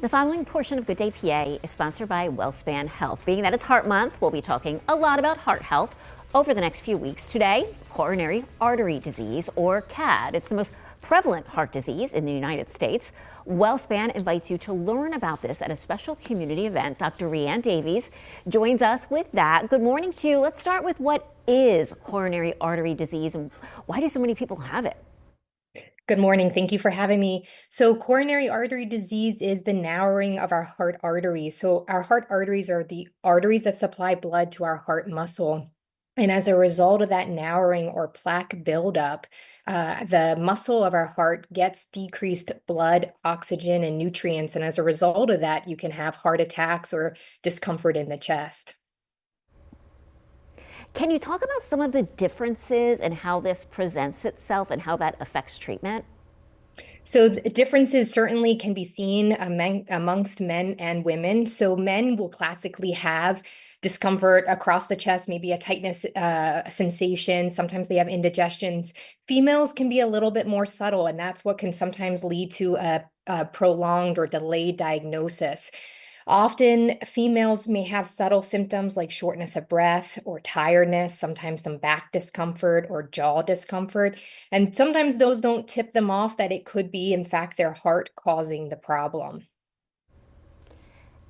The following portion of Good Day PA is sponsored by WellSpan Health. Being that it's Heart Month, we'll be talking a lot about heart health over the next few weeks. Today, Coronary Artery Disease, or CAD. It's the most prevalent heart disease in the United States. WellSpan invites you to learn about this at a special community event. Dr. Rhian Davies joins us with that. Good morning to you. Let's start with what is coronary artery disease and why do so many people have it? Good morning. Thank you for having me. So coronary artery disease is the narrowing of our heart arteries. So our heart arteries are the arteries that supply blood to our heart muscle. And as a result of that narrowing or plaque buildup, the muscle of our heart gets decreased blood, oxygen, and nutrients. And as a result of that, you can have heart attacks or discomfort in the chest. Can you talk about some of the differences in how this presents itself and how that affects treatment? So the differences certainly can be seen amongst men and women. So men will classically have discomfort across the chest, maybe a tightness sensation. Sometimes they have indigestions. Females can be a little bit more subtle, and that's what can sometimes lead to a prolonged or delayed diagnosis. Often, females may have subtle symptoms like shortness of breath or tiredness, sometimes some back discomfort or jaw discomfort. And sometimes those don't tip them off that it could be, in fact, their heart causing the problem.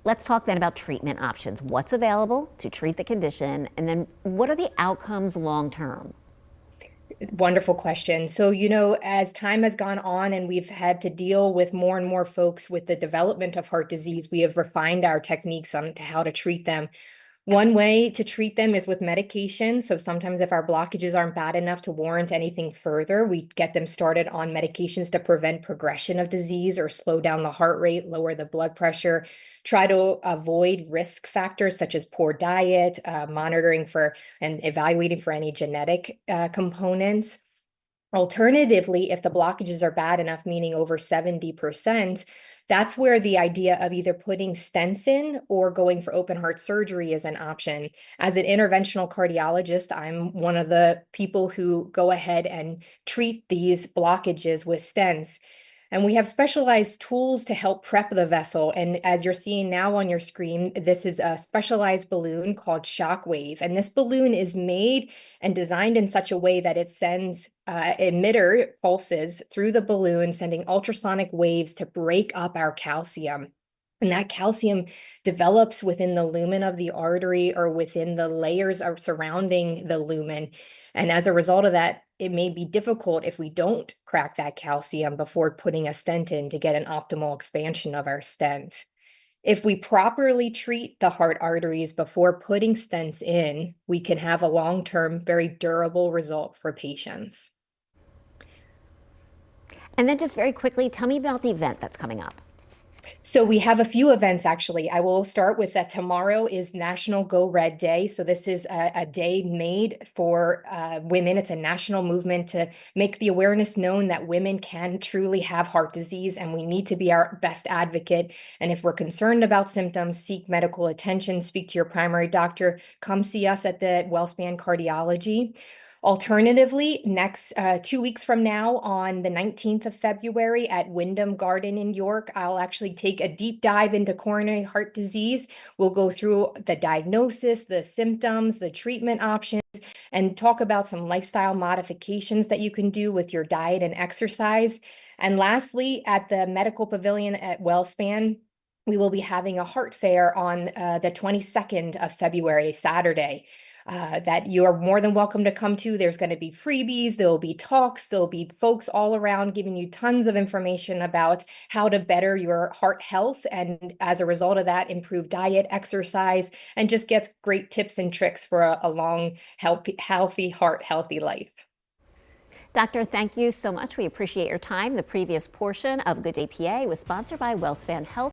Let's talk then about treatment options. What's available to treat the condition, and then what are the outcomes long term? Wonderful question. So, as time has gone on and we've had to deal with more and more folks with the development of heart disease, we have refined our techniques on to how to treat them. One way to treat them is with medication. So sometimes if our blockages aren't bad enough to warrant anything further, we get them started on medications to prevent progression of disease or slow down the heart rate, lower the blood pressure, try to avoid risk factors such as poor diet, monitoring for and evaluating for any genetic components. Alternatively, if the blockages are bad enough, meaning over 70%, that's where the idea of either putting stents in or going for open heart surgery is an option. As an interventional cardiologist, I'm one of the people who go ahead and treat these blockages with stents. And we have specialized tools to help prep the vessel. And as you're seeing now on your screen, this is a specialized balloon called Shockwave. And this balloon is made and designed in such a way that it sends emitter pulses through the balloon, sending ultrasonic waves to break up our calcium. And that calcium develops within the lumen of the artery or within the layers of surrounding the lumen. And as a result of that, it may be difficult if we don't crack that calcium before putting a stent in to get an optimal expansion of our stent. If we properly treat the heart arteries before putting stents in, we can have a long-term, very durable result for patients. And then just very quickly, tell me about the event that's coming up. So we have a few events, actually. I will start with that tomorrow is National Go Red Day. So this is a day made for women. It's a national movement to make the awareness known that women can truly have heart disease and we need to be our best advocate. And if we're concerned about symptoms, seek medical attention, speak to your primary doctor, come see us at the WellSpan Cardiology. Alternatively, next 2 weeks from now, on the 19th of February at Wyndham Garden in York, I'll actually take a deep dive into coronary heart disease. We'll go through the diagnosis, the symptoms, the treatment options, and talk about some lifestyle modifications that you can do with your diet and exercise. And lastly, at the Medical Pavilion at WellSpan, we will be having a heart fair on the 22nd of February, Saturday. That you are more than welcome to come to. There's going to be freebies, there will be talks, there'll be folks all around giving you tons of information about how to better your heart health, and as a result of that, improve diet, exercise, and just get great tips and tricks for a long, healthy heart, healthy life. Doctor, thank you so much. We appreciate your time. The previous portion of Good Day PA was sponsored by WellSpan Health.